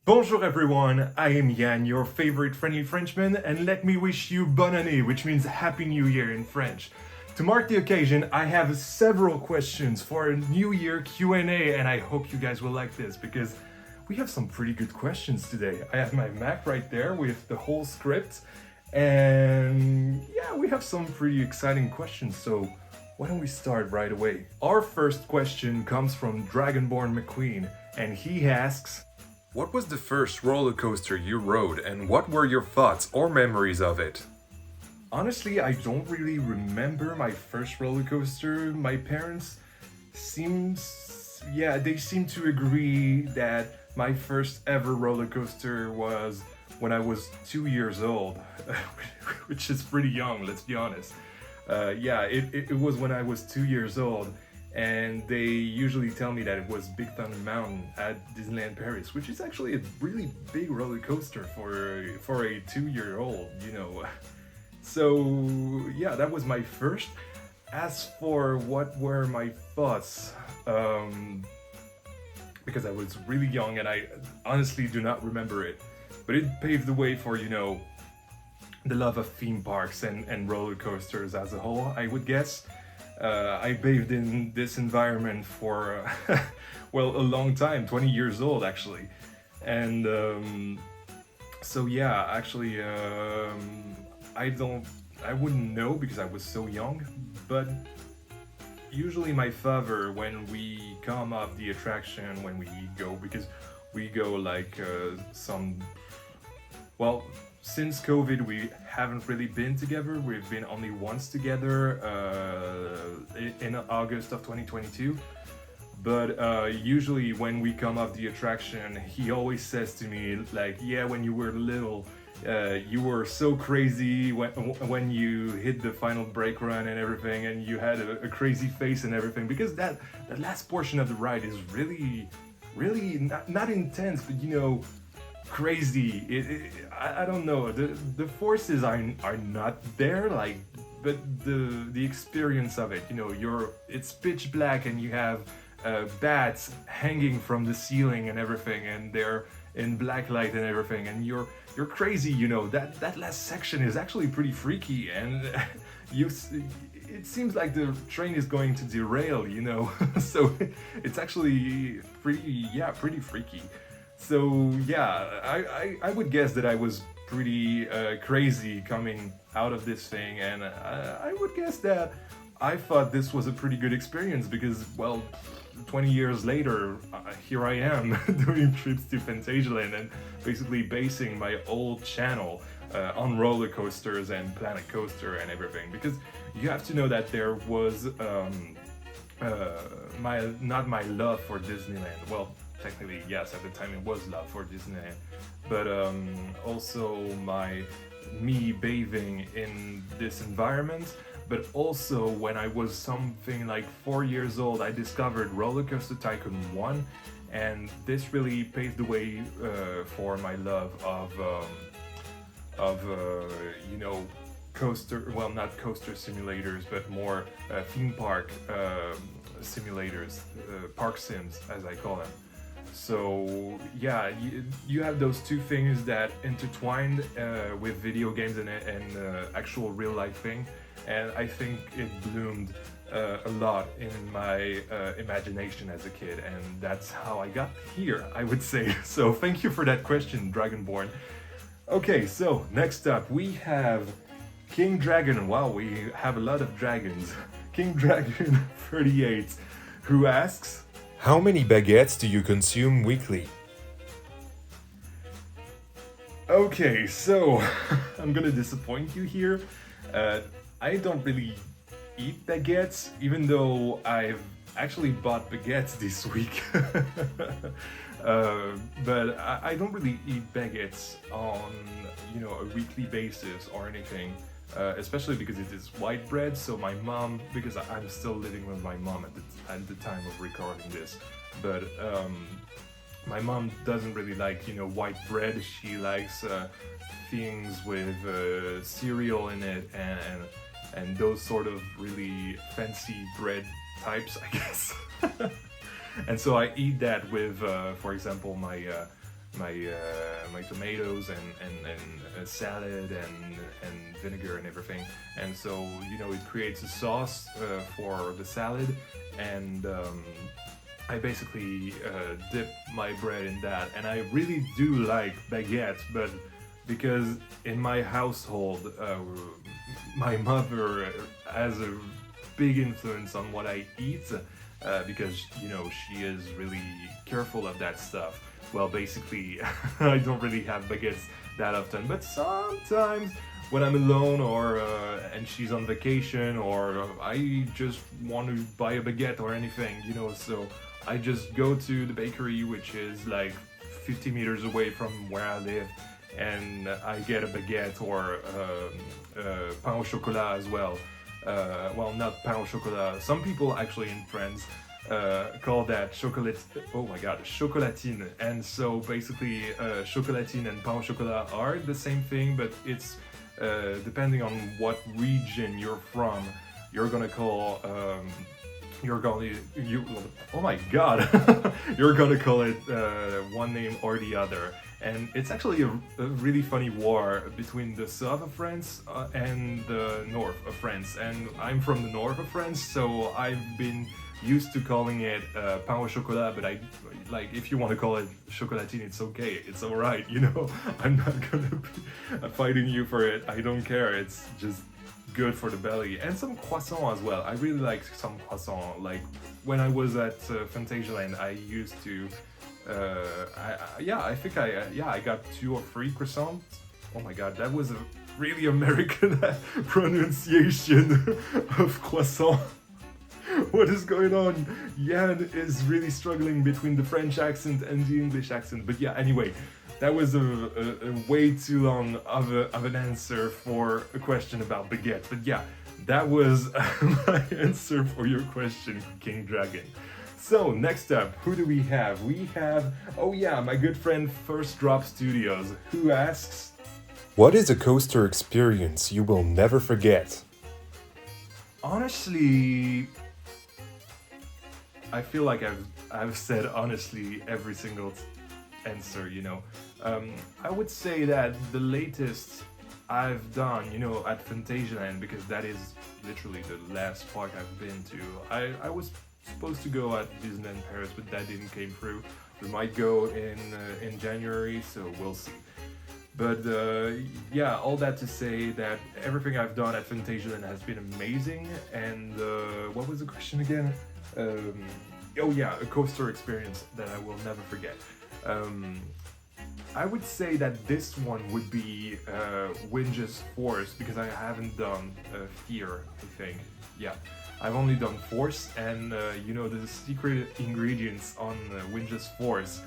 Bonjour everyone, I am Yann, your favorite friendly Frenchman, and let me wish you bonne année, which means Happy New Year in French. To mark the occasion, I have several questions for a New Year Q&A, and I hope you guys will like this because we have some pretty good questions today. I have my Mac right there with the whole script, and yeah, we have some pretty exciting questions, so why don't we start right away? Our first question comes from Dragonborn McQueen, and he asks, what was the first roller coaster you rode and what were your thoughts or memories of it? Honestly, I don't really remember my first roller coaster. My parents seem to agree that my first ever roller coaster was when I was 2 years old, which is pretty young, let's be honest. It was when I was 2 years old. And they usually tell me that it was Big Thunder Mountain at Disneyland Paris, which is actually a really big roller coaster for a 2-year-old, you know. So yeah, that was my first. As for what were my thoughts, because I was really young and I honestly do not remember it, but it paved the way for, you know, the love of theme parks and roller coasters as a whole, I would guess. I bathed in this environment for, well, a long time, 20 years old actually. And so yeah, actually, I wouldn't know because I was so young, but usually my father, when we come off the attraction, when we go, because we go like since COVID, we haven't really been together. We've been only once together in August of 2022. But usually when we come off the attraction, he always says to me, like, yeah, when you were little, you were so crazy when you hit the final brake run and everything, and you had a crazy face and everything. Because that last portion of the ride is really not intense, but you know, crazy. I don't know. The forces are not there, like, but the experience of it. You know, it's pitch black and you have bats hanging from the ceiling and everything, and they're in black light and everything, and you're crazy. You know, that last section is actually pretty freaky, and it seems like the train is going to derail. You know, so it's actually pretty freaky. So yeah, I would guess that I was pretty crazy coming out of this thing, and I would guess that I thought this was a pretty good experience because, well, 20 years later, here I am doing trips to Fantasyland and basically basing my old channel on roller coasters and Planet Coaster and everything, because you have to know that there was not my love for Disneyland. Well, technically, yes, at the time it was love for Disneyland, but also me bathing in this environment. But also when I was something like 4 years old, I discovered Roller Coaster Tycoon 1, and this really paved the way for my love of you know, not coaster simulators, but more theme park simulators, park sims as I call them. So yeah, you have those two things that intertwined with video games and actual real life thing, and I think it bloomed a lot in my imagination as a kid, and that's how I got here, I would say. So thank you for that question, Dragonborn. Okay, so next up we have King Dragon. Wow, we have a lot of dragons. King Dragon 38, who asks, how many baguettes do you consume weekly? Okay, so I'm gonna disappoint you here. I don't really eat baguettes, even though I've actually bought baguettes this week. But I don't really eat baguettes on, you know, a weekly basis or anything. Especially because it is white bread, so my mom, because I'm still living with my mom at the time of recording this, but my mom doesn't really like, you know, white bread. She likes things with cereal in it and those sort of really fancy bread types, I guess. And so I eat that with, for example, my tomatoes and salad and vinegar and everything. And so it creates a sauce for the salad, and I basically dip my bread in that. And I really do like baguettes, but because in my household my mother has a big influence on what I eat, because she is really careful of that stuff. Well, basically I don't really have baguettes that often, but sometimes when I'm alone or and she's on vacation, or I just want to buy a baguette or anything, so I just go to the bakery, which is like 50 meters away from where I live, and I get a baguette or pain au chocolat as well. Well, not pain au chocolat. Some people actually in France call that chocolatine. And so basically chocolatine and pain au chocolat are the same thing, but it's depending on what region you're from, you're gonna call oh my god you're gonna call it one name or the other. And it's actually a really funny war between the south of France and the north of France, and I'm from the north of France, so I've been used to calling it pain au chocolat, but I like, if you want to call it chocolatine, it's okay, it's alright, I'm not gonna be fighting you for it, I don't care, it's just good for the belly. And some croissant as well, I really like some croissant. Like when I was at Fantasyland, I used to I think I got 2 or 3 croissants. Oh my god, that was a really American pronunciation of croissant. What is going on? Yann is really struggling between the French accent and the English accent. But yeah, anyway, that was a way too long of an answer for a question about baguette. But yeah, that was my answer for your question, King Dragon. So next up, who do we have? We have, oh yeah, my good friend First Drop Studios, who asks, what is a coaster experience you will never forget? Honestly, I feel like I've said honestly every single answer, I would say that the latest I've done, at Fantasyland, because that is literally the last park I've been to. I was supposed to go at Disneyland Paris, but that didn't came through. We might go in January, so we'll see. But yeah, all that to say that everything I've done at Fantasyland has been amazing. And what was the question again? Oh yeah, a coaster experience that I will never forget. I would say that this one would be Winge's Force, because I haven't done Fear, I think. Yeah, I've only done Force, and the secret ingredients on Winge's Force,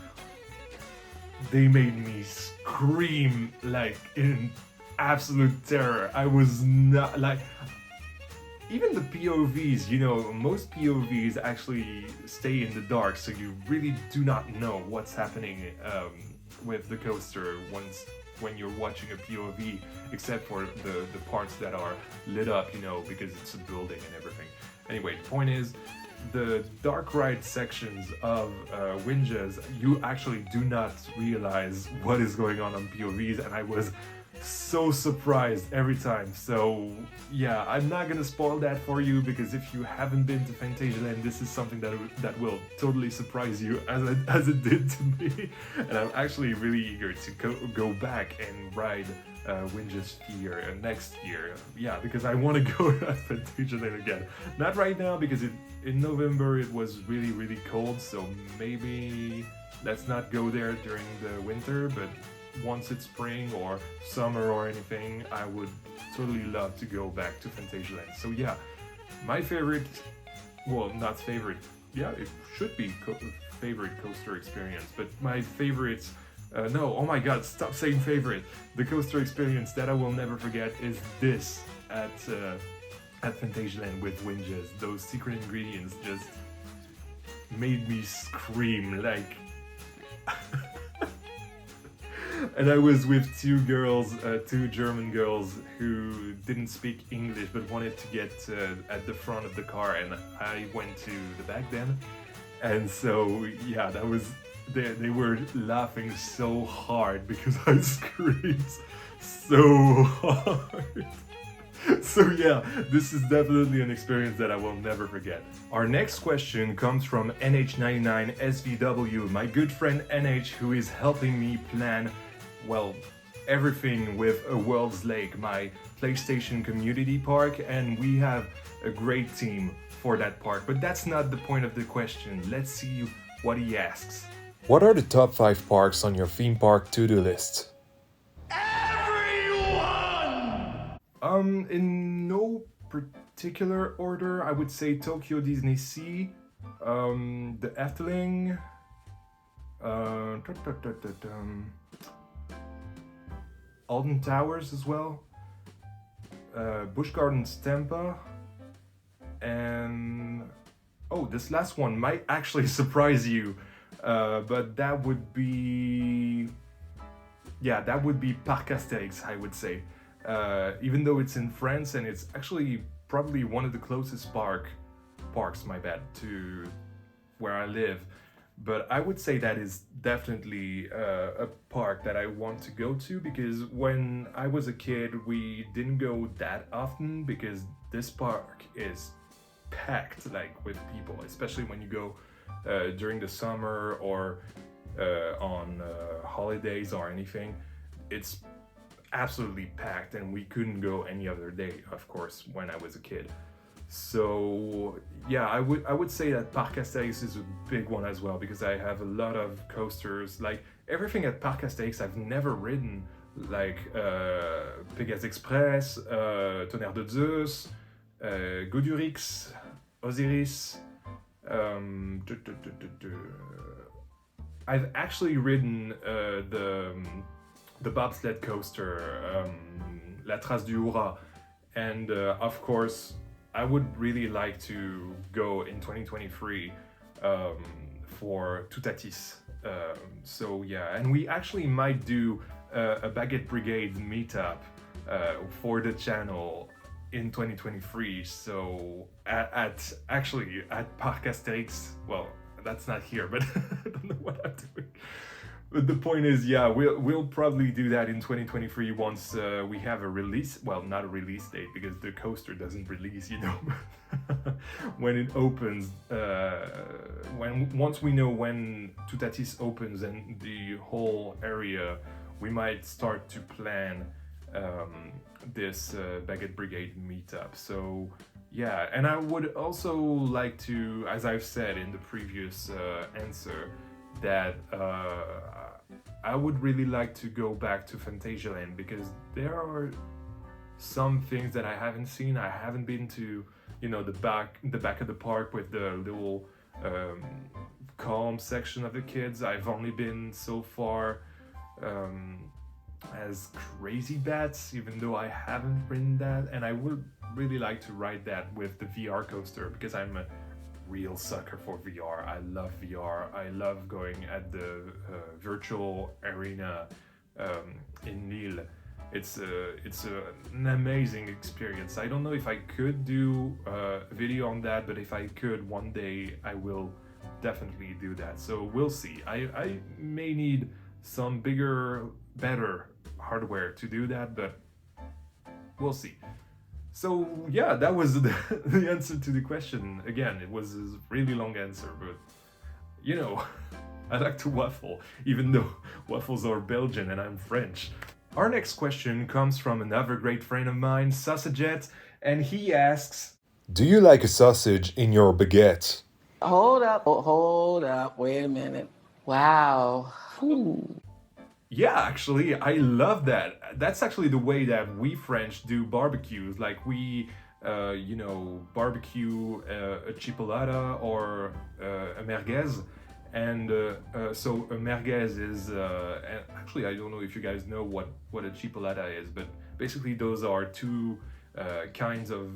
they made me scream like in absolute terror. I was not like, even the POVs, most POVs actually stay in the dark, so you really do not know what's happening with the coaster when you're watching a POV, except for the parts that are lit up, because it's a building and everything. Anyway, the point is, the dark ride sections of Winges, you actually do not realize what is going on POVs, and I was so surprised every time. So yeah, I'm not gonna spoil that for you, because if you haven't been to Fantasyland, this is something that will totally surprise you as it did to me. And I'm actually really eager to go back and ride Winge's Fear next year. Yeah, because I want to go at Fantasyland again. Not right now, because in November it was really, really cold, so maybe let's not go there during the winter, but once it's spring or summer or anything, I would totally love to go back to Fantasyland. So yeah, my favorite, well, not favorite, yeah, it should be favorite coaster experience, but my favorite, no, oh my god, stop saying favorite. The coaster experience that I will never forget is this at Fantasyland with Winges. Those secret ingredients just made me scream, like... And I was with 2 girls, 2 German girls who didn't speak English but wanted to get at the front of the car, and I went to the back then. And so yeah, that was they were laughing so hard because I screamed so hard. So yeah, this is definitely an experience that I will never forget. Our next question comes from NH99SVW, my good friend NH, who is helping me plan, well, everything with a World's Lake, my PlayStation community park, and we have a great team for that park. But that's not the point of the question. Let's see what he asks. What are the top 5 parks on your theme park to-do list? In no particular order, I would say Tokyo Disney Sea, the Efteling, Alden Towers as well, Busch Gardens Tampa, and this last one might actually surprise you, but that would be Parc Astérix, I would say. Even though it's in France and it's actually probably one of the closest parks, to where I live. But I would say that is definitely a park that I want to go to, because when I was a kid, we didn't go that often because this park is packed like with people, especially when you go during the summer or on holidays or anything. It's absolutely packed, and we couldn't go any other day, of course, when I was a kid. So yeah, I would say that Parc Astérix is a big one as well, because I have a lot of coasters. Like everything at Parc Astérix I've never ridden, like Pegasus Express, Tonnerre de Zeus, Godurix, Osiris. I've actually ridden the bobsled coaster, La Trace du Hura, and of course I would really like to go in 2023 for Toutatis. So yeah, and we actually might do a Baguette Brigade meetup for the channel in 2023. So at Parc Astérix, well, that's not here, but I don't know what I'm doing. But the point is, yeah, we'll probably do that in 2023 once we have a release. Well, not a release date, because the coaster doesn't release, when it opens. Once we know when Toutatis opens and the whole area, we might start to plan this Baguette Brigade meetup. So yeah, and I would also like to, as I've said in the previous answer, that I would really like to go back to Phantasialand, because there are some things that I haven't seen. I haven't been to, the back of the park with the little calm section of the kids. I've only been so far as Crazy Bats, even though I haven't ridden that, and I would really like to ride that with the VR coaster, because I'm a real sucker for VR. I love VR. I love going at the virtual arena in Lille. It's an amazing experience. I don't know if I could do a video on that, but if I could one day, I will definitely do that. So we'll see. I may need some bigger, better hardware to do that, but we'll see. So yeah, that was the answer to the question. Again, it was a really long answer, but I like to waffle, even though waffles are Belgian and I'm French. Our next question comes from another great friend of mine, Sausagette, and he asks, Do you like a sausage in your baguette? Hold up, wait a minute. Wow. Ooh. Yeah, actually, I love that. That's actually the way that we French do barbecues. Like we, barbecue a chipolata or a merguez. And so a merguez is, and actually I don't know if you guys know what a chipolata is, but basically those are two kinds of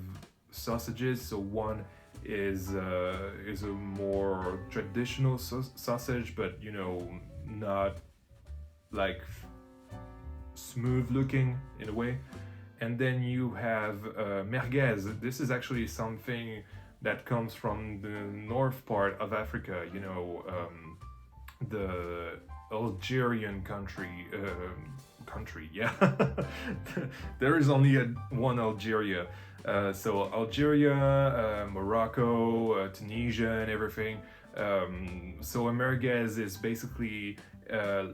sausages. So one is a more traditional sausage, but not like smooth looking in a way. And then you have merguez. This is actually something that comes from the north part of Africa, the Algerian country, yeah. There is only one Algeria. So Algeria, Morocco, Tunisia, and everything. So a merguez is basically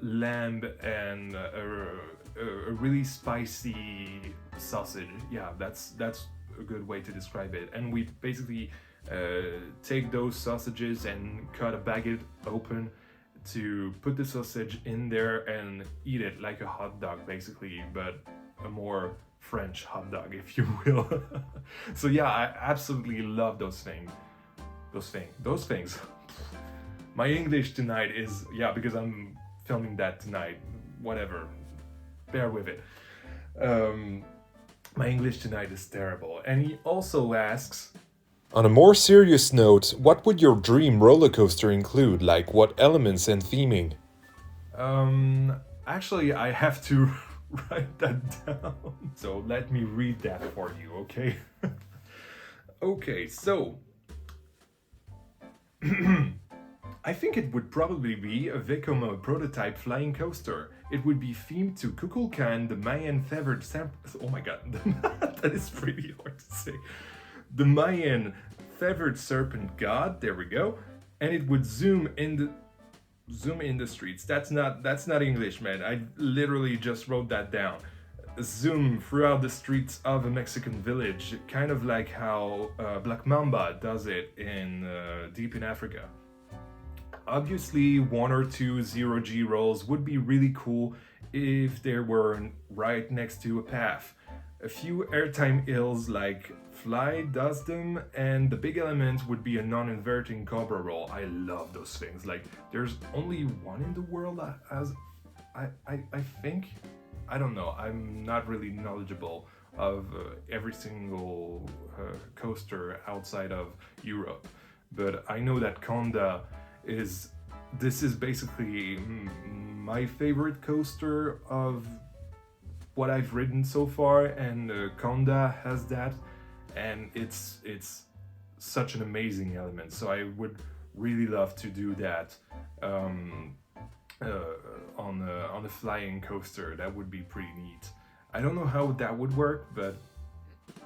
lamb and a really spicy sausage. Yeah, that's a good way to describe it. And we basically take those sausages and cut a baguette open to put the sausage in there and eat it like a hot dog, basically, but a more French hot dog, if you will. So yeah, I absolutely love those things. My English tonight is, yeah, because I'm filming that tonight, whatever, bear with it. My English tonight is terrible. And he also asks, On a more serious note, what would your dream roller coaster include? Like what elements and theming? Actually, I have to write that down. So let me read that for you, okay? Okay, so I think it would probably be a Vekoma prototype flying coaster. It would be themed to Kukulkan, the Mayan feathered oh my god, that is pretty hard to say. The Mayan feathered serpent god, there we go, and it would zoom in the streets. That's not English, man. I literally just wrote that down. Zoom throughout the streets of a Mexican village, kind of like how Black Mamba does it in deep in Africa. Obviously, 1 or 2 0G rolls would be really cool if they were right next to a path. A few airtime hills like Fly does them, and the big element would be a non-inverting Cobra roll. I love those things. Like, there's only one in the world that has, I think, I don't know, I'm not really knowledgeable of every single coaster outside of Europe, but I know that Conda this is basically my favorite coaster of what I've ridden so far, and Conda has that, and it's such an amazing element. So I would really love to do that on a flying coaster. That would be pretty neat. I don't know how that would work, but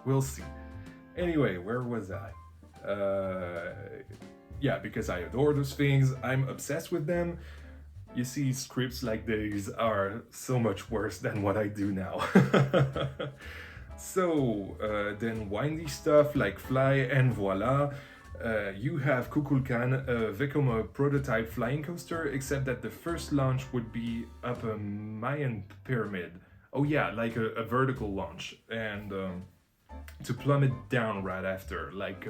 we'll see. Anyway, where was I? Yeah, because I adore those things. I'm obsessed with them. You see, scripts like these are so much worse than what I do now. So, then windy stuff like Fly and voila. You have Kukulkan, a Vekoma prototype flying coaster, except that the first launch would be up a Mayan pyramid. Oh yeah, like a vertical launch, and to plummet down right after, like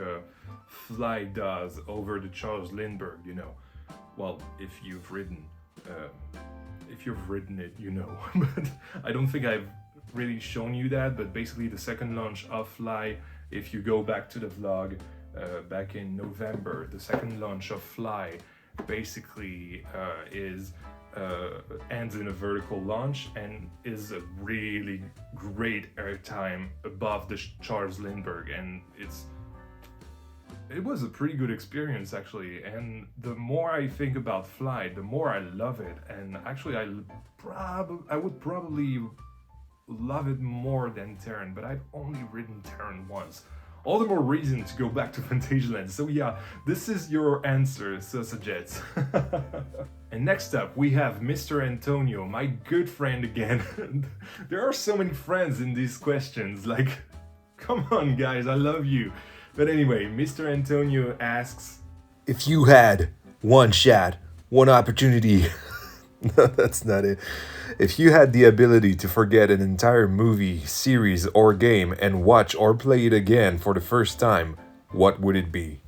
Fly does over the Charles Lindbergh, you know. Well, if you've ridden it, you know. But I don't think I've really shown you that, but basically the second launch of Fly, if you go back to the vlog back in November, the second launch of Fly basically ends in a vertical launch and is a really great airtime above the Charles Lindbergh, and it was a pretty good experience actually. And the more I think about Fly, the more I love it, and actually I would probably love it more than Terran, but I've only ridden Terran once. All the more reason to go back to Fantasyland. So yeah, this is your answer, Sausagettes. And next up, we have Mr. Antonio, my good friend again. There are so many friends in these questions, like, come on guys, I love you. But anyway, Mr. Antonio asks, If you had one shot, one opportunity... No, that's not it. If you had the ability to forget an entire movie, series, or game and watch or play it again for the first time, what would it be?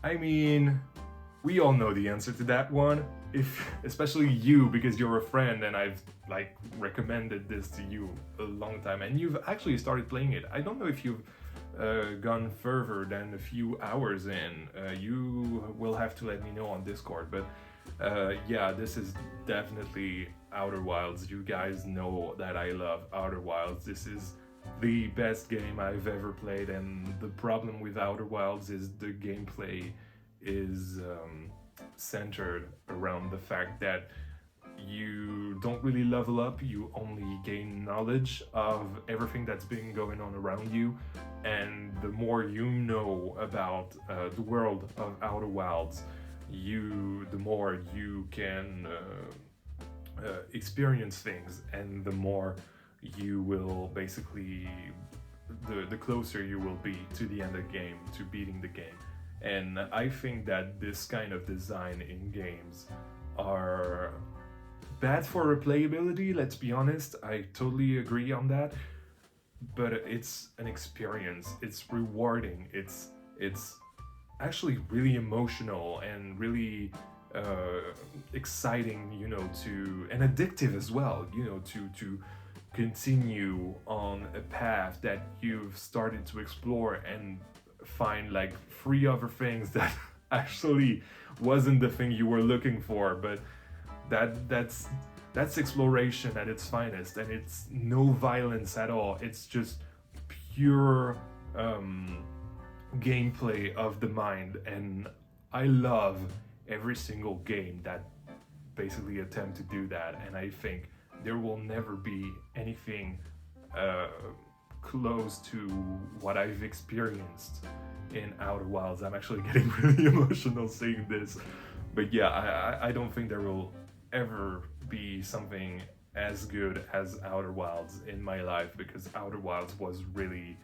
I mean, we all know the answer to that one. Especially you, because you're a friend and I've like recommended this to you a long time, and you've actually started playing it. I don't know if you've gone further than a few hours in. You will have to let me know on Discord, but yeah, this is definitely Outer Wilds. You guys know that I love Outer Wilds. This is the best game I've ever played, and the problem with Outer Wilds is the gameplay is centered around the fact that you don't really level up, you only gain knowledge of everything that's been going on around you, and the more you know about the world of Outer Wilds, the more you can experience things, and the more you will basically, the closer you will be to the end of the game, to beating the game. And I think that this kind of design in games are bad for replayability, let's be honest. I totally agree on that. But it's an experience. It's rewarding. It's actually really emotional and really exciting, and addictive as well, to continue on a path that you've started to explore and find like 3 other things that actually wasn't the thing you were looking for. But that's exploration at its finest, and it's no violence at all. It's just pure gameplay of the mind, and I love every single game that basically attempt to do that, and I think there will never be anything close to what I've experienced in Outer Wilds. I'm actually getting really emotional saying this, but yeah, I don't think there will ever be something as good as Outer Wilds in my life, because Outer Wilds was really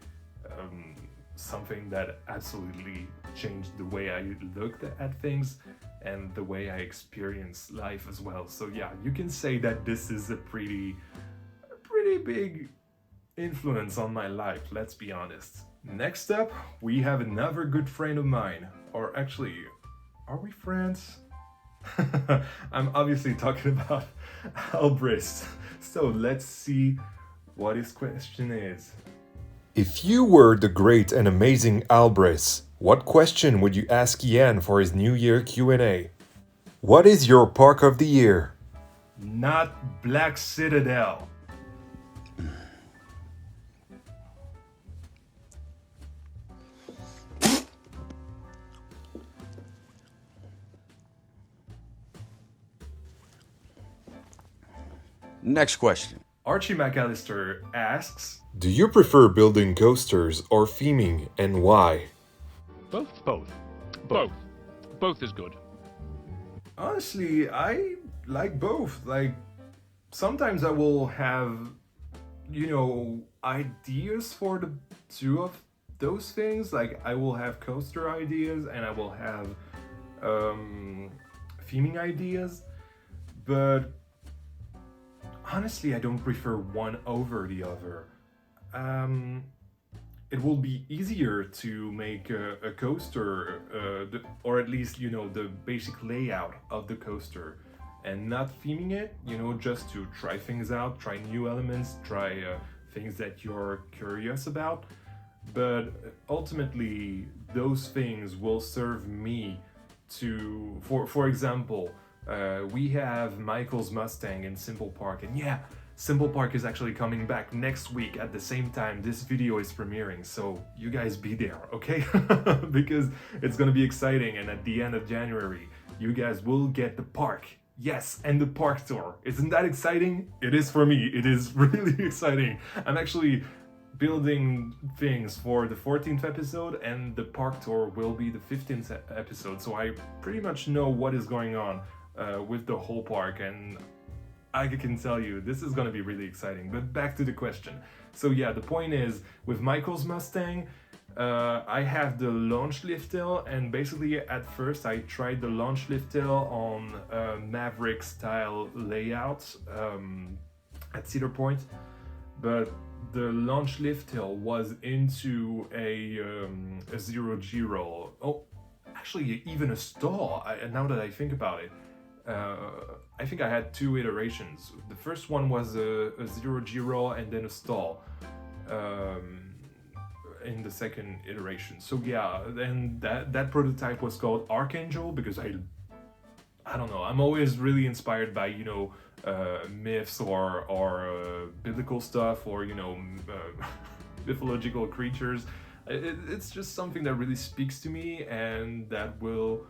something that absolutely changed the way I looked at things and the way I experienced life as well. So yeah, you can say that this is a pretty big influence on my life, let's be honest. Next up, we have another good friend of mine, or actually, are we friends? I'm obviously talking about Albriss. So let's see what his question is. If you were the great and amazing Albriss, what question would you ask Yann for his New Year Q&A? What is your park of the year? Not Black Citadel. Next question. Archie McAllister asks, Do you prefer building coasters or theming, and why? Both is good. honestly, I like both. Like, sometimes I will have, ideas for the 2 of those things. Like, I will have coaster ideas and I will have theming ideas, but honestly, I don't prefer one over the other. It will be easier to make a coaster, or at least, the basic layout of the coaster, and not theming it, just to try things out, try new elements, try things that you're curious about. But ultimately, those things will serve me to, for example, we have Michael's Mustang in Simple Park, and yeah, Simple Park is actually coming back next week at the same time this video is premiering, so you guys be there, okay? Because it's gonna be exciting, and at the end of January, you guys will get the park. Yes, and the park tour. Isn't that exciting? It is for me. It is really exciting. I'm actually building things for the 14th episode, and the park tour will be the 15th episode, so I pretty much know what is going on with the whole park, and I can tell you this is gonna be really exciting. But back to the question. So yeah, the point is, with Michael's Mustang, I have the launch lift hill, and basically at first I tried the launch lift hill on Maverick style layouts at Cedar Point, but the launch lift hill was into a 0G roll. Oh, actually even a stall, now that I think about it. I think I had 2 iterations. The first one was a 0G roll and then a stall in the second iteration. So yeah, then that prototype was called Archangel, because I don't know, I'm always really inspired by, myths or biblical stuff, or, mythological creatures. It's just something that really speaks to me and that will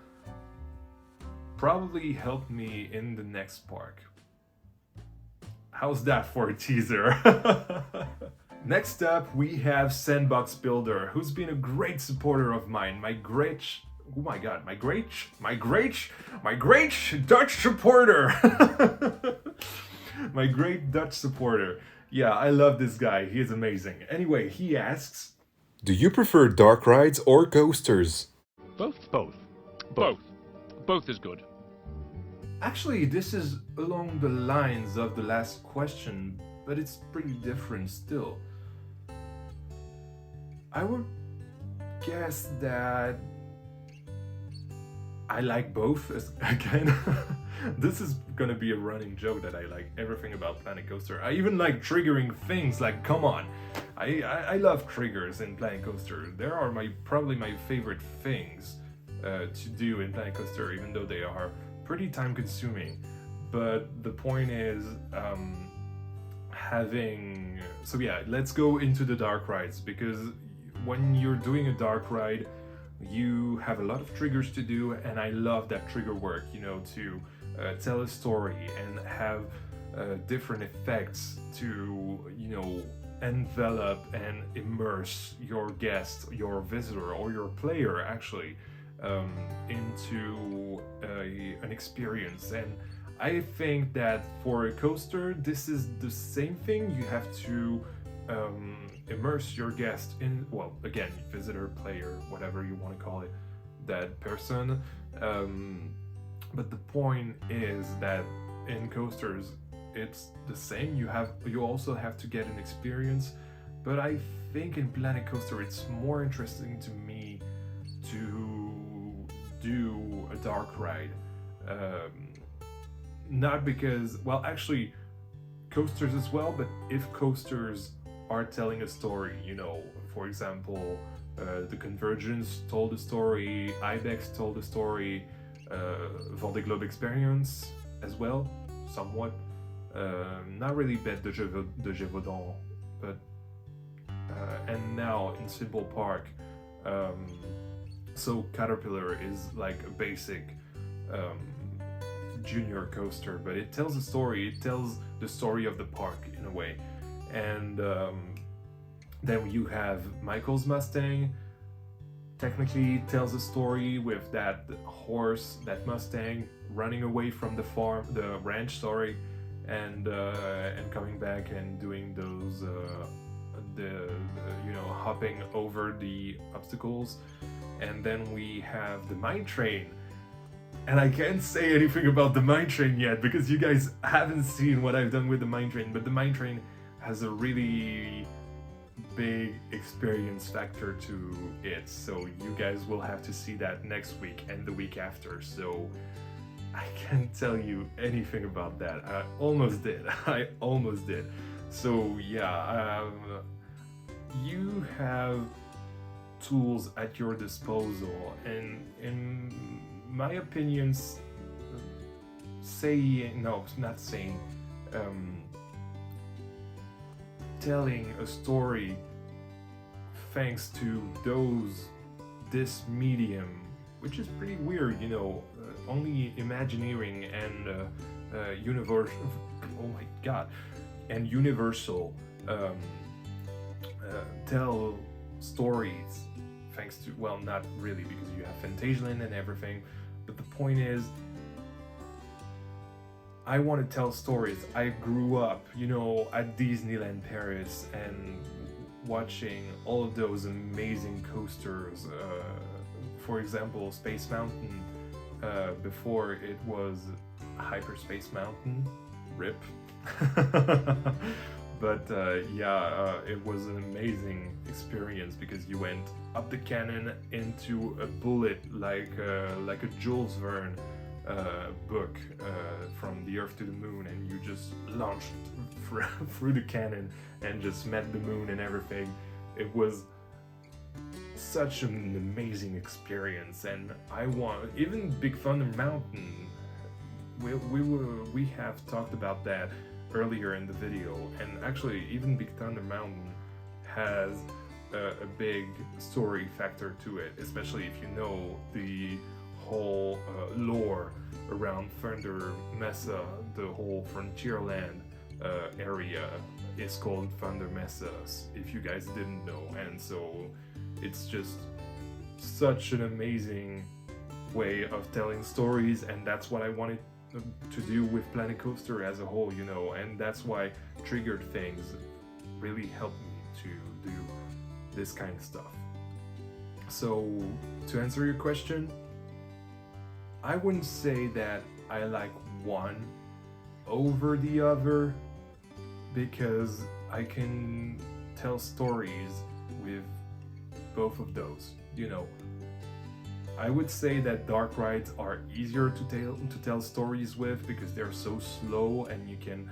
probably help me in the next park. How's that for a teaser? Next up, we have Sandbox Builder, who's been a great supporter of mine. My great Dutch supporter. My great Dutch supporter. Yeah, I love this guy. He is amazing. Anyway, he asks, Do you prefer dark rides or coasters? Both. Both is good. actually, this is along the lines of the last question, but it's pretty different still. I would guess that I like both. Again, this is gonna be a running joke that I like everything about Planet Coaster. I even like triggering things, like, come on. I love triggers in Planet Coaster. They are probably my favorite things to do in Planet Coaster, even though they are pretty time consuming. But the point is so yeah, let's go into the dark rides, because when you're doing a dark ride, you have a lot of triggers to do, and I love that trigger work, to tell a story and have different effects to, envelop and immerse your guest, your visitor, or your player actually into an experience. And I think that for a coaster, this is the same thing. You have to immerse your guest in, well, again, visitor, player, whatever you want to call it, that person. But the point is that in coasters, it's the same. You also have to get an experience. But I think in Planet Coaster, it's more interesting to me to do a dark ride. Not because, well, actually, coasters as well, but if coasters are telling a story, for example, the Convergence told a story, Ibex told a story, Vendée Globe Experience as well, somewhat. Not really Bête de Gévaudan, but and now in Simple Park, so Caterpillar is like a basic junior coaster, but it tells a story. It tells the story of the park in a way. And then you have Michael's Mustang. Technically, it tells a story with that horse, that Mustang, running away from the ranch, and coming back and doing those, hopping over the obstacles. And then we have the Mine Train. And I can't say anything about the Mine Train yet because you guys haven't seen what I've done with the Mine Train, but the Mine Train has a really big experience factor to it, so you guys will have to see that next week and the week after. So I can't tell you anything about that. I almost did. So yeah, you have tools at your disposal, and in my opinions, telling a story thanks to this medium, which is pretty weird, only Imagineering and Universal tell stories thanks to, well, not really, because you have Fantasyland and everything, but the point is, I want to tell stories. I grew up, at Disneyland Paris and watching all of those amazing coasters. For example, Space Mountain, before it was Hyperspace Mountain, RIP. But it was an amazing experience because you went up the cannon into a bullet like a Jules Verne book, from the Earth to the Moon, and you just launched through the cannon and just met the moon and everything. It was such an amazing experience, and even Big Thunder Mountain. We have talked about that earlier in the video, and actually even Big Thunder Mountain has a big story factor to it, especially if you know the whole lore around Thunder Mesa. The whole Frontierland area is called Thunder Mesa, if you guys didn't know, and so it's just such an amazing way of telling stories, and that's what I wanted to do with Planet Coaster as a whole, and that's why Triggered Things really helped me to do this kind of stuff. So, to answer your question, I wouldn't say that I like one over the other, because I can tell stories with both of those, I would say that dark rides are easier to tell stories with because they're so slow and you can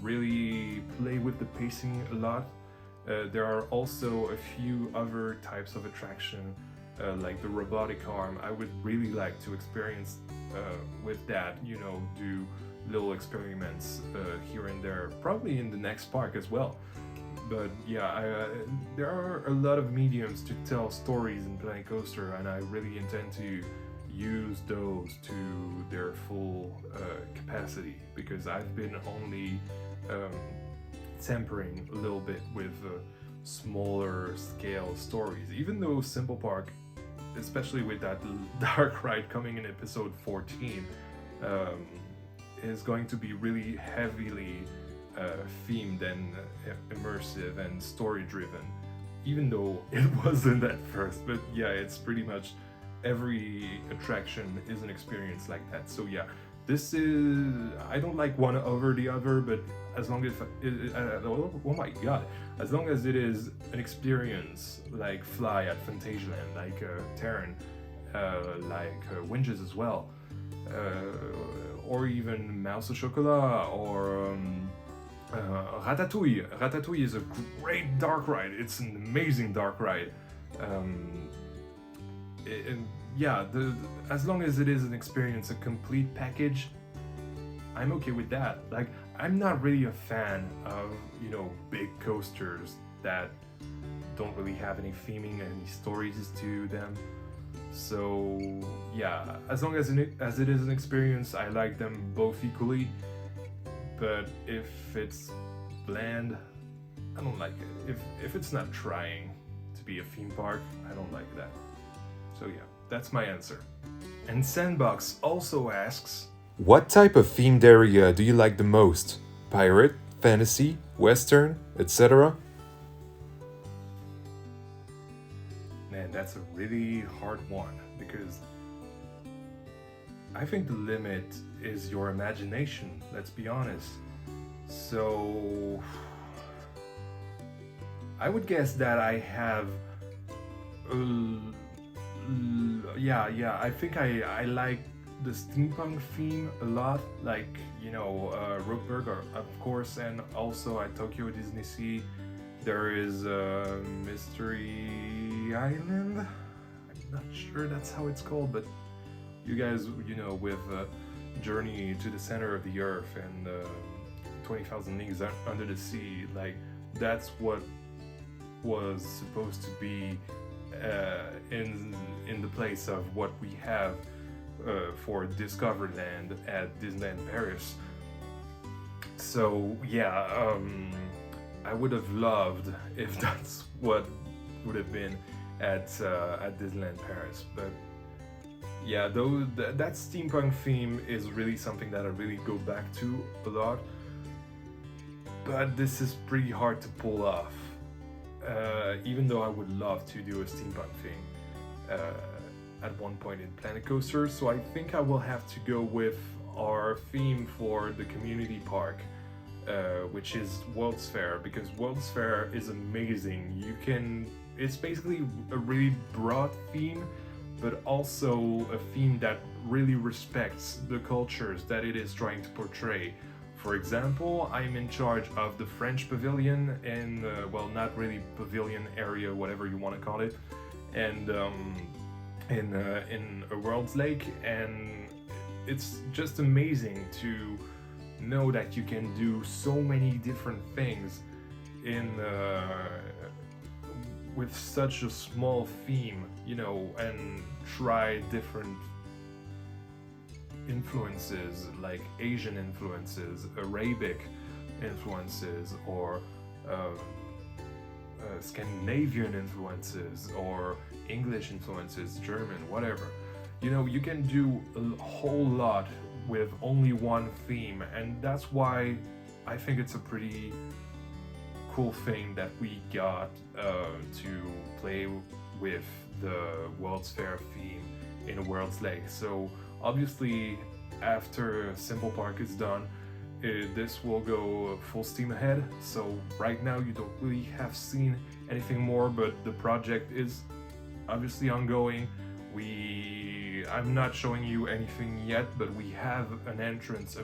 really play with the pacing a lot. There are also a few other types of attraction, like the robotic arm. I would really like to experience with that, do little experiments here and there, probably in the next park as well. But yeah, there are a lot of mediums to tell stories in Planet Coaster, and I really intend to use those to their full capacity, because I've been only tempering a little bit with smaller scale stories. Even though Simple Park, especially with that dark ride coming in episode 14, is going to be really heavily themed and immersive and story driven, even though it wasn't at first. But yeah, it's pretty much every attraction is an experience like that. So yeah, this is, I don't like one over the other, but as long as oh my god, as long as it is an experience like Fly at Fantasyland, like Terran, like Winges as well, or even Mouse au Chocolat, or Ratatouille. Ratatouille is a great dark ride. It's an amazing dark ride. As long as it is an experience, a complete package, I'm okay with that. Like, I'm not really a fan of, big coasters that don't really have any theming, any stories to them. So yeah, as long as it is an experience, I like them both equally. But if it's bland, I don't like it. If it's not trying to be a theme park, I don't like that. So yeah, that's my answer. And Sandbox also asks, what type of themed area do you like the most? Pirate, fantasy, western, etc.? Man, that's a really hard one, because I think the limit is your imagination, let's be honest. So I would guess that I have I think I like the steampunk theme a lot, like Rookburg, of course, and also at Tokyo Disney Sea there is Mystery Island. I'm not sure that's how it's called, but you guys, with Journey to the Center of the Earth and 20,000 Leagues Under the Sea, like, that's what was supposed to be in the place of what we have for Discoveryland at Disneyland Paris. So yeah, I would have loved if that's what would have been at Disneyland Paris, but yeah, though that steampunk theme is really something that I really go back to a lot, but this is pretty hard to pull off. Even though I would love to do a steampunk thing at one point in Planet Coaster, so I think I will have to go with our theme for the community park, which is World's Fair, because World's Fair is amazing. It's basically a really broad theme, but also a theme that really respects the cultures that it is trying to portray. For example, I'm in charge of the French pavilion and, not really pavilion area, whatever you want to call it, and in a World's Lake, and it's just amazing to know that you can do so many different things in with such a small theme, you know, and try different influences like Asian influences, Arabic influences, or Scandinavian influences, or English influences, German, whatever. You know, you can do a whole lot with only one theme, and that's why I think it's a pretty cool thing that we got to play with the World's Fair theme in a World Sleigh. So obviously after Simple Park is done, this will go full steam ahead. So right now you don't really have seen anything more, but the project is obviously ongoing. I'm not showing you anything yet, but we have an entrance, a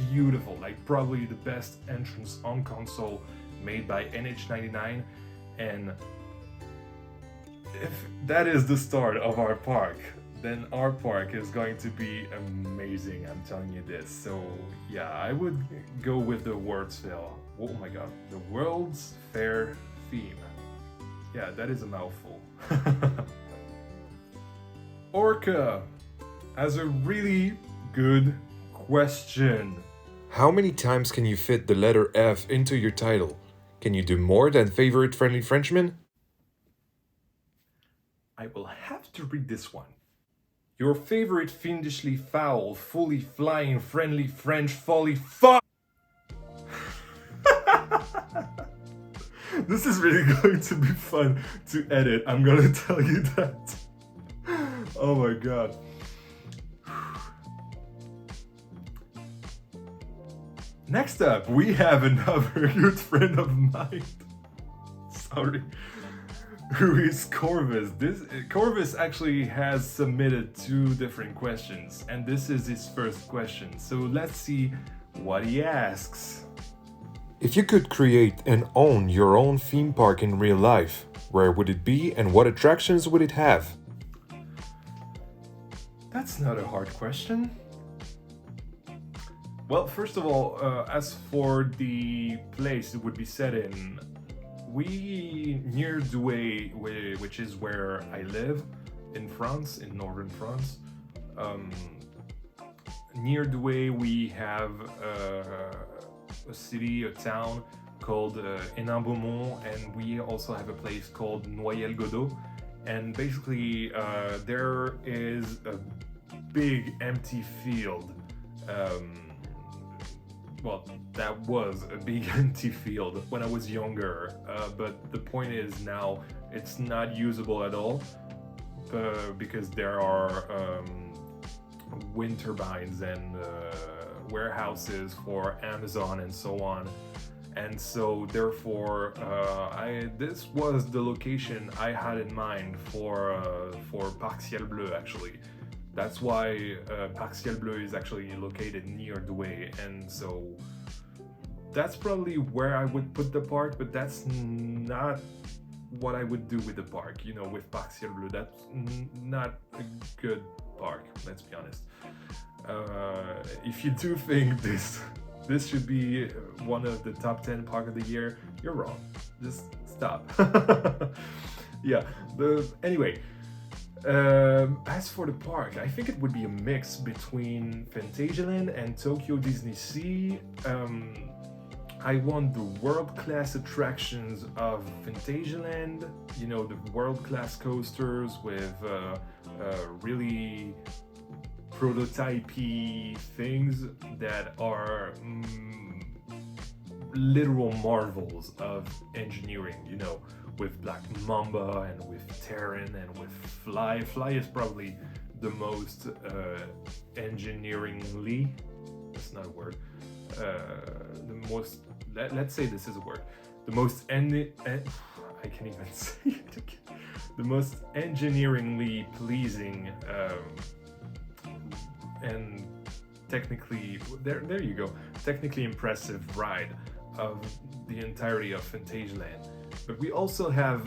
beautiful, like probably the best entrance on console made by NH99, and if that is the start of our park, then our park is going to be amazing, I'm telling you this. So yeah, I would go with the World's Fair. Oh my god, the World's Fair theme. Yeah, that is a mouthful. Orca has a really good question. How many times can you fit the letter F into your title? Can you do more than Favourite Friendly Frenchman? I will have to read this one. Your favorite fiendishly foul, fully flying, friendly French folly fuck. This is really going to be fun to edit, I'm gonna tell you that. Oh my god. Next up, we have another good friend of mine. Sorry. Who is Corvus. Corvus actually has submitted 2 different questions, and this is his first question. So let's see what he asks. If you could create and own your own theme park in real life, where would it be and what attractions would it have? That's not a hard question. Well, first of all, as for the place it would be set in, we near Douai, which is where I live in France, in northern France. Near Douai, we have a city, a town called Hénin-Beaumont, and we also have a place called Noyelles-Godault. And basically, there is a big empty field. Well, that was a big empty field when I was younger, but the point is now it's not usable at all because there are wind turbines and warehouses for Amazon and so on. And so therefore, this was the location I had in mind for Parc Ciel Bleu actually. That's why Parc Ciel Bleu is actually located near Douai, and so that's probably where I would put the park, but that's not what I would do with the park, you know, with Parc Ciel Bleu. That's not a good park, let's be honest. If you do think this should be one of the top 10 park of the year, you're wrong. Just stop. Yeah, anyway. As for the park, I think it would be a mix between Phantasialand and Tokyo Disney Sea. I want the world-class attractions of Phantasialand, you know, the world-class coasters with really prototypey things that are literal marvels of engineering, you know, with Black Mamba and with Terran and with Fly. Fly is probably the most engineeringly, that's not a word, the most, let's say this is a word, the most, I can't even say it again, the most engineeringly pleasing and technically, there you go, technically impressive ride of the entirety of Phantasialand. But we also have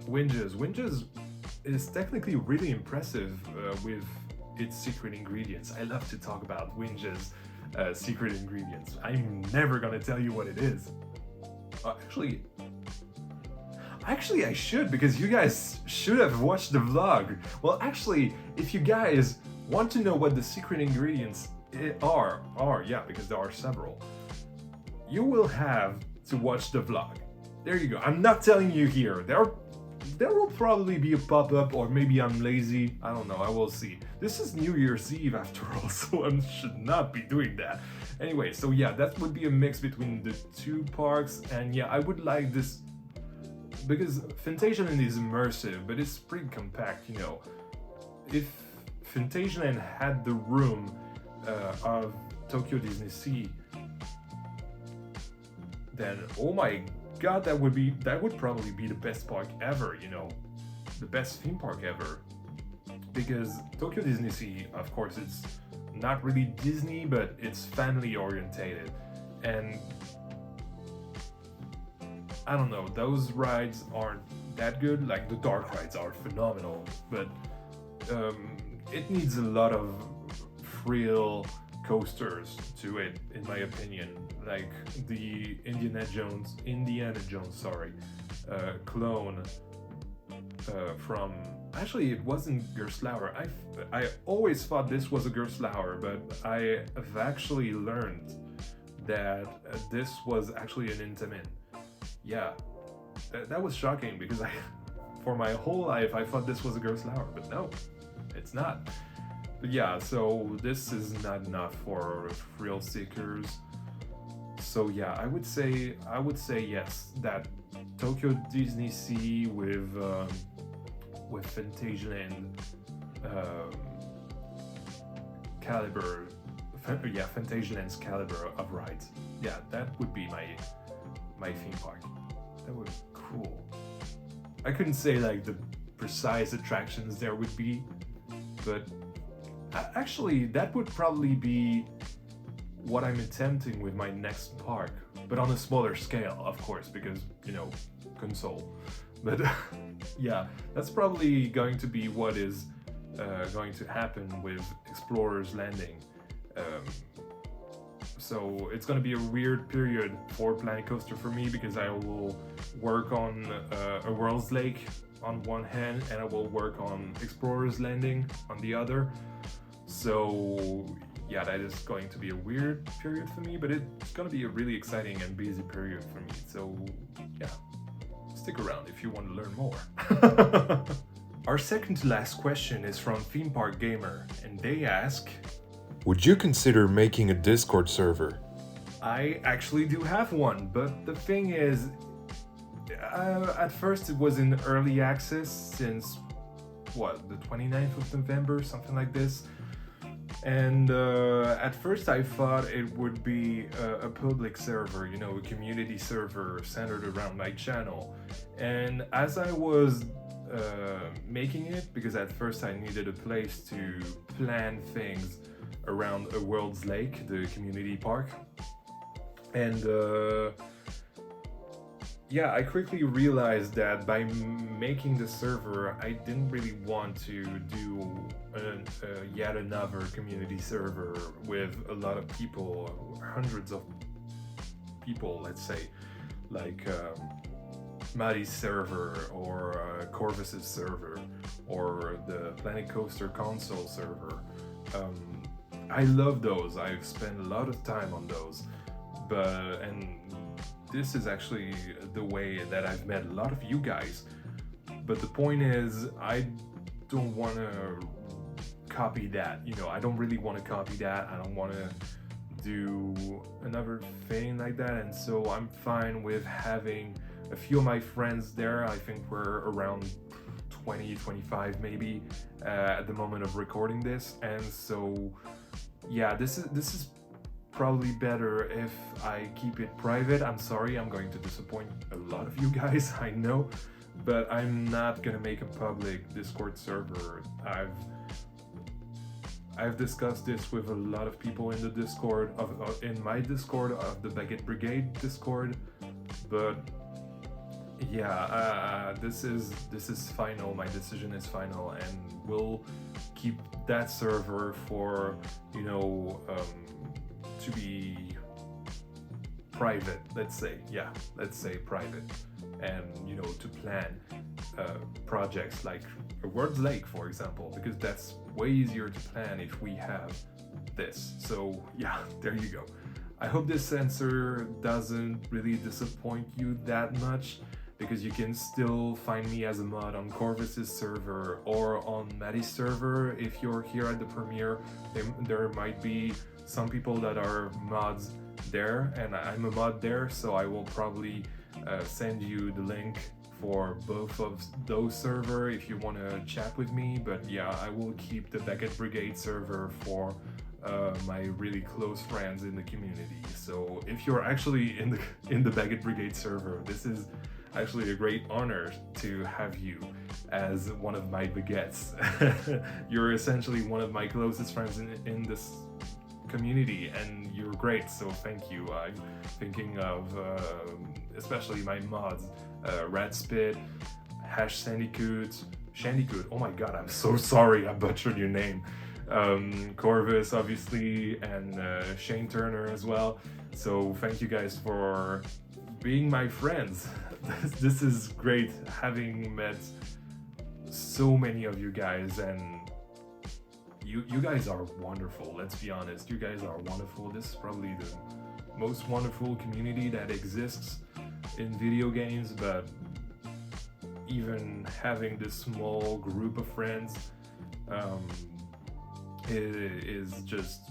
Winges. Winges is technically really impressive with its secret ingredients. I love to talk about Winges' secret ingredients. I'm never gonna tell you what it is. Actually, Actually, I should, because you guys should have watched the vlog. Well, actually, if you guys want to know what the secret ingredients are, yeah, because there are several, you will have to watch the vlog. There you go. I'm not telling you here. There will probably be a pop-up, or maybe I'm lazy. I don't know. I will see. This is New Year's Eve after all, so I should not be doing that. Anyway, so yeah, that would be a mix between the two parks, and yeah, I would like this because Fantasyland is immersive, but it's pretty compact, you know. If Fantasyland had the room of Tokyo Disney Sea, then oh my god, that would probably be the best park ever, you know, the best theme park ever. Because Tokyo Disney Sea, of course, it's not really Disney, but it's family orientated, and I don't know, those rides aren't that good. Like the dark rides are phenomenal, but it needs a lot of frill coasters to it, in my opinion. Like the Indiana Jones, clone from, actually it wasn't Gerstlauer. I always thought this was a Gerstlauer, but I have actually learned that this was actually an Intamin. Yeah, that was shocking, because for my whole life I thought this was a Gerstlauer, but no, it's not. But yeah, so this is not enough for thrill seekers. So yeah, I would say yes, that Tokyo Disney Sea with Fantasyland caliber, Fantasyland's caliber of rides. Yeah, that would be my theme park. That would be cool. I couldn't say like the precise attractions there would be, but actually that would probably be what I'm attempting with my next park, but on a smaller scale, of course, because, you know, console. But yeah, that's probably going to be what is going to happen with Explorer's Landing. So it's going to be a weird period for Planet Coaster for me, because I will work on a World's Lake on one hand, and I will work on Explorer's Landing on the other. So yeah, that is going to be a weird period for me, but it's going to be a really exciting and busy period for me. So yeah, stick around if you want to learn more. Our second to last question is from Theme Park Gamer, and they ask, would you consider making a Discord server? I actually do have one, but the thing is, at first it was in early access since, what, the 29th of November, something like this. And at first I thought it would be a public server, you know, a community server centered around my channel. And as I was making it, because at first I needed a place to plan things around a World's Lake, the community park. And yeah, I quickly realized that by making the server, I didn't really want to do yet another community server with a lot of people, hundreds of people, let's say, like Maddie's server, or Corvus's server, or the Planet Coaster console server. I love those. I've spent a lot of time on those, and this is actually the way that I've met a lot of you guys. But the point is, I don't want to copy that. You know, I don't really want to copy that. I don't want to do another thing like that. And so I'm fine with having a few of my friends there. I think we're around 20, 25 maybe at the moment of recording this. And so yeah, this is probably better if I keep it private. I'm sorry, I'm going to disappoint a lot of you guys, I know, but I'm not gonna make a public Discord server. I've discussed this with a lot of people in the Discord, in my Discord of the Baguette Brigade Discord, but yeah, this is final. My decision is final, and we'll keep that server for, you know, to be private, let's say. Yeah, let's say private. and to plan projects like a World's Lake, for example, because that's way easier to plan if we have this. So yeah, there you go. I hope this answer doesn't really disappoint you that much, because you can still find me as a mod on Corvus's server or on Maddie's server. If you're here at the premiere, there might be some people that are mods there, and I'm a mod there, so I will probably send you the link for both of those servers if you want to chat with me. But yeah, I will keep the Baguette Brigade server for my really close friends in the community. So if you're actually in the Baguette Brigade server, this is actually a great honor to have you as one of my baguettes. You're essentially one of my closest friends in this community, and you're great, so thank you. I'm thinking of especially my mods, Radspit, Shandycoot, oh my god, I'm so sorry I butchered your name, Corvus obviously, and Shane Turner as well. So thank you guys for being my friends. This is great, having met so many of you guys, and you guys are wonderful. Let's be honest, you guys are wonderful. This is probably the most wonderful community that exists in video games, but even having this small group of friends is just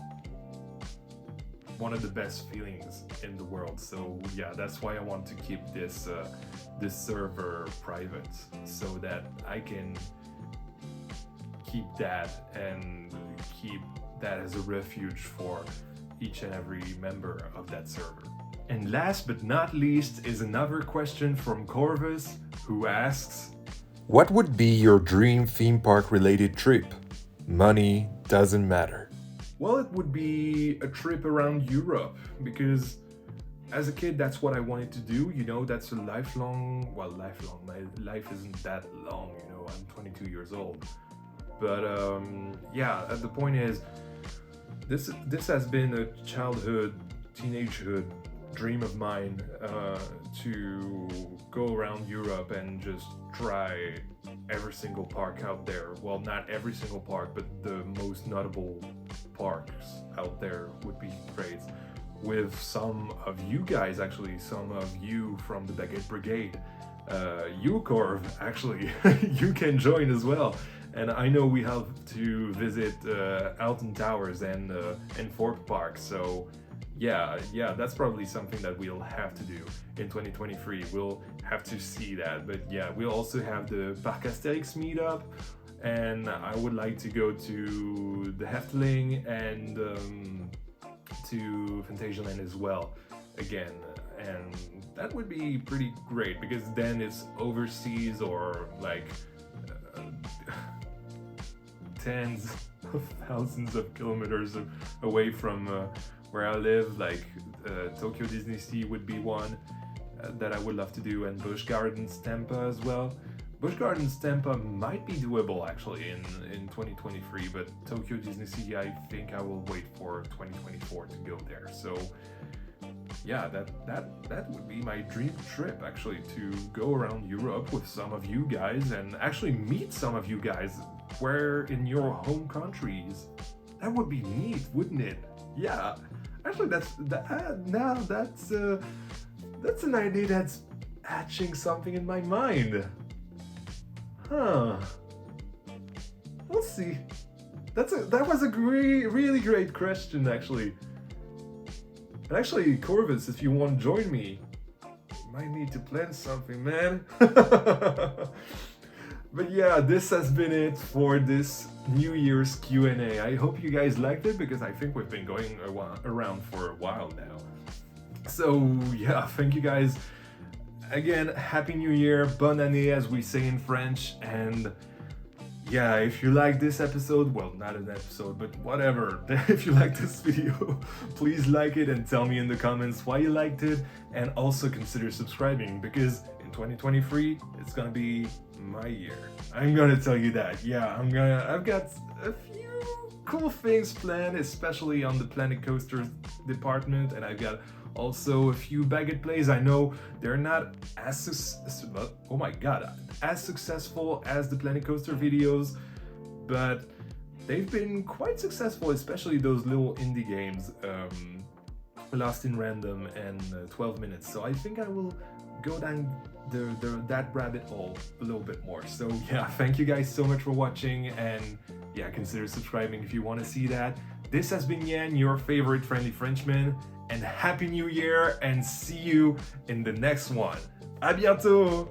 one of the best feelings in the world. So yeah, that's why I want to keep this server private, so that I can keep that and keep that as a refuge for each and every member of that server. And last but not least is another question from Corvus, who asks, What would be your dream theme park related trip? Money doesn't matter. Well, it would be a trip around Europe, because as a kid, that's what I wanted to do. That's a lifelong, my life isn't that long, I'm 22 years old. But yeah, the point is, this has been a childhood, teenagehood dream of mine, to go around Europe and just try every single park out there. Well, not every single park, but the most notable parks out there would be great. With some of you guys, actually, some of you from the Baguette Brigade, you Corv, actually, you can join as well. And I know we have to visit Alton Towers and Fort Park, so yeah, that's probably something that we'll have to do in 2023. We'll have to see that. But yeah, we'll also have the Parc Astérix meetup, and I would like to go to the Hefteling and to Phantasialand as well again. And that would be pretty great, because then it's overseas, or like tens of thousands of kilometers away from where I live. Like Tokyo Disney Sea would be one that I would love to do, and Busch Gardens Tampa as well. Busch Gardens Tampa might be doable actually in 2023, but Tokyo Disney Sea, I think I will wait for 2024 to go there. So yeah, that would be my dream trip, actually, to go around Europe with some of you guys and actually meet some of you guys where in your home countries. That would be neat, wouldn't it? Yeah, actually, that's an idea that's hatching something in my mind. Huh. We'll see. That was a really great question, actually. And actually, Corvus, if you want to join me, you might need to plan something, man. But yeah, this has been it for this New Year's Q&A. I hope you guys liked it, because I think we've been going around for a while now. So yeah, thank you guys. Again, Happy New Year, Bonne année, as we say in French. And yeah, if you like this episode, well, not an episode, but whatever, if you like this video, please like it and tell me in the comments why you liked it, and also consider subscribing, because in 2023, it's gonna be my year. I'm gonna tell you that. Yeah, I've got a few cool things planned, especially on the Planet Coasters department, and I've got also a few baguette plays. I know they're not as oh my god, as successful as the Planet Coaster videos, but they've been quite successful, especially those little indie games, Lost in Random and 12 Minutes. So I think I will go down that rabbit hole a little bit more. So yeah, thank you guys so much for watching, and yeah, consider subscribing if you want to see that. This has been Yann, your favorite friendly Frenchman, and Happy New Year, and see you in the next one. À bientôt!